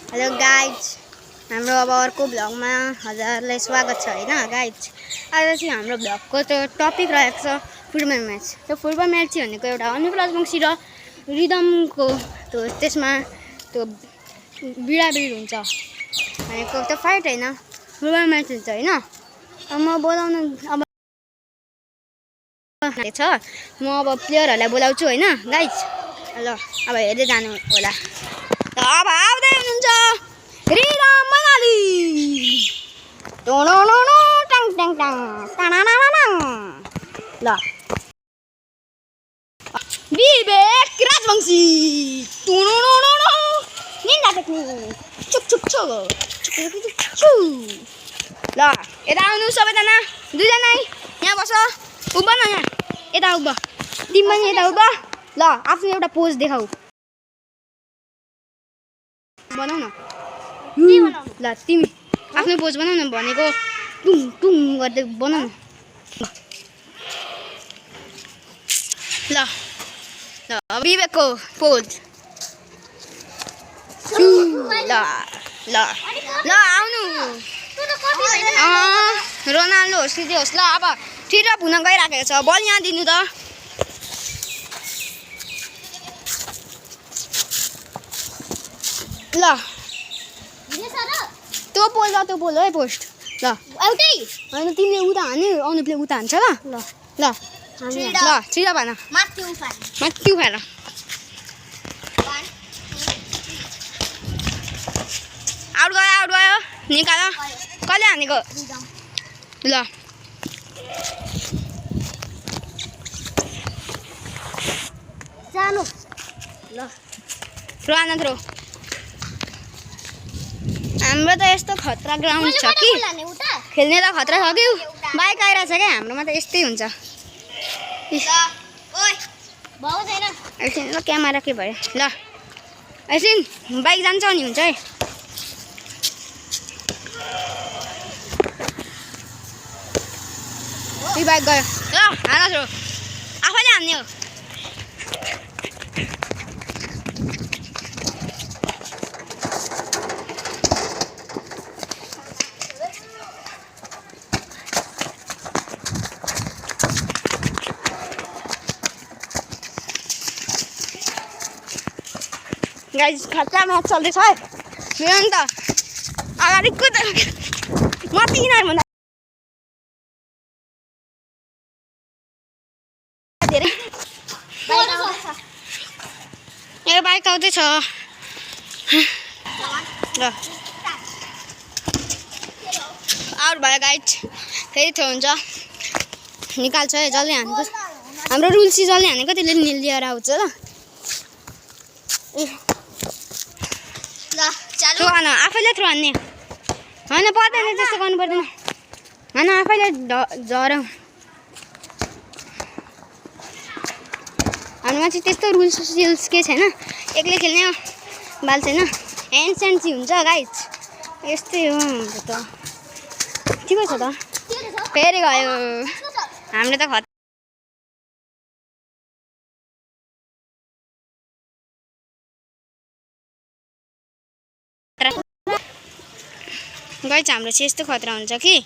Hello guys, हाम्रो अब अर्को भ्लगमा हजुरहरूलाई स्वागत छ हैन गाइज। आज चाहिँ हाम्रो भ्लगको त्यो टपिक रहेको छ फुटबल म्याच। त्यो फुटबल म्याच चाहिँ भनेको एउटा अनुप राजवंशी र रिदमको त्यो त्यसमा त्यो भिडाभिड हुन्छ भनेको त्यो फाइट हैन, फुटबल म्याच हुन्छ हैन। अब म बोलाउन अब छ, म अब प्लेयरहरूलाई बोलाउँछु हैन गाइज। ल अब हेर्दै जानु होला। अब आउँदै हुनुहुन्छ रिदम मनाली। ल विवेक राजवंशी। निन्दा टेक्निक चुक चुक छु। ल यता आउनु सबैजना, दुईजना यहाँ बस, उभ न यहाँ, यता उभ, तिमी पनि यता उभ। ल आफ्नो एउटा पोज देखाऊ, बनाऊ न। ल तिमी आफ्नो पोज बनाऊ न, भनेको टुङ टुङ गर्दै बनाऊ न। ल ल विवेकको पोज। ल ल ल आउनु। रोनाल्डो होस् कि जे होस्। ल अब ठिरप हुन गइराखेको छ, बल यहाँ दिनु त। ल त्यो पोल ल, त्यो पोल है पोस्ट। ल एउटै होइन, तिमीले उता हान्यो, अनुपले उता हान्छ। ल ल ल ल छिटो भन, माथि उफाएर। आउट गयो निकाल। कसले हानेको? ल जानु। ल थ्रो आन थ्रो। हाम्रो त यस्तो खतरा ग्राउन्ड छ कि खेल्ने त खतरा छ कि बाइक आइरहेछ क्या। हाम्रोमा त यस्तै हुन्छ। एकछिन ल, क्यामेरा के भयो। ल एकछिन बाइक जान्छ नि हुन्छ है। बाइक गयो। ल हान थ्रो, आफैले हान्ने हो। गाइस खतरा म्याच चल्दैछ है मेरो नि त। अगाडि कुदेर माथि भन्दा धेरै मेरो बाइक आउँदैछ। ल आउट भयो गाइस, फेरि थ्रो हुन्छ, निकाल्छ है। जसले हानेको हाम्रो रुल्सी जसले हानेको त्यसले लिएर आउँछ। ल थ्रो हान, आफैले थ्रो हान्ने होइन, पर्दैन त्यस्तो गर्नु पर्दैन। होइन आफैले झराउ। हाम्रोमा चाहिँ त्यस्तो रुल्स सुल्स केही छैन, एक्लै खेल्ने बाल छैन। ह्यान्ड स्यान्ड चाहिँ हुन्छ गाइज, यस्तै हो हाम्रो त। ठिकै छ त। फेरि गयो हाम्रो त खतरा। गाइज हाम्रो चाहिँ यस्तो खतरा हुन्छ कि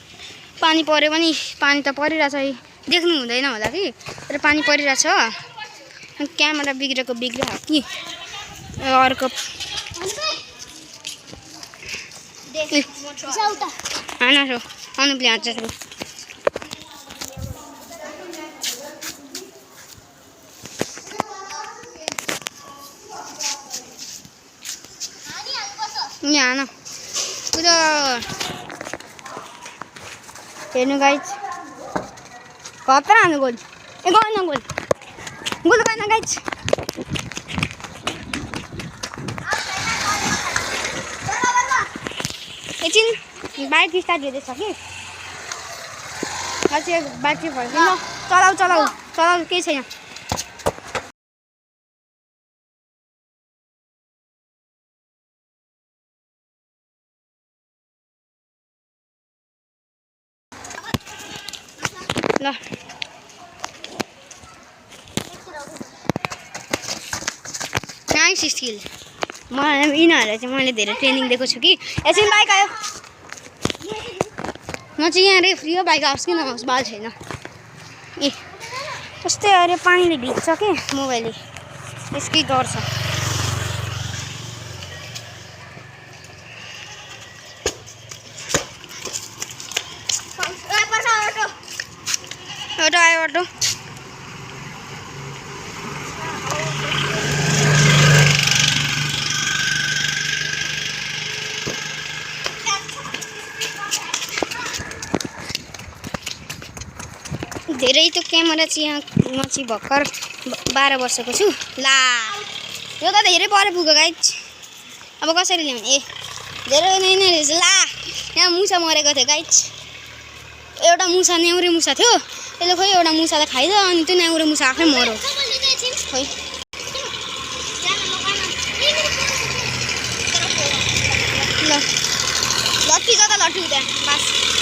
पानी पऱ्यो भने, पानी त परिरहेछ है, देख्नु हुँदैन होला कि, तर पानी परिरहेछ। क्यामेरा बिग्रेको बिग्रिहाल्यो कि अर्को। होइन अनुपले हान्छ थ्रो। यहाँ हान कुद। हेर्नु गाइज खतरा हानु गोल। ए गएन गोल, गोल गएन गाइज। एकछिन बाइक स्टार्ट हुँदैछ कि, अझै बाइक चाहिँ फर्किनु। चलाऊ चलाऊ चलाऊ, केही छैन। ल नाइस स्किल, मलाई यिनीहरूलाई चाहिँ मैले धेरै ट्रेनिङ दिएको छु कि एकछिन बाइक आयो म चाहिँ यहाँ रे फ्री हो बाइक आओस् कि नआओस् बाल छैन ए कस्तै अरे पानीले भिज्छ कि मोबाइलले त्यसकै डर छ अटो आयो अटो धेरै त्यो क्यामेरा चाहिँ यहाँ म चाहिँ भर्खर 12 वर्षको छु ला यो त धेरै पर पुग्यो गाइज अब कसरी ल्याउने ए धेरै नै रहेछ ला यहाँ मुसा मरेको थियो गाइज एउटा मुसा न्याउरे मुसा थियो त्यसले खोइ एउटा मुसालाई खाइदियो अनि त्यो न्याउरे मुसा आफै मर्यो खोइ ल लट्ठी जता लट्ठी त्यहाँ बस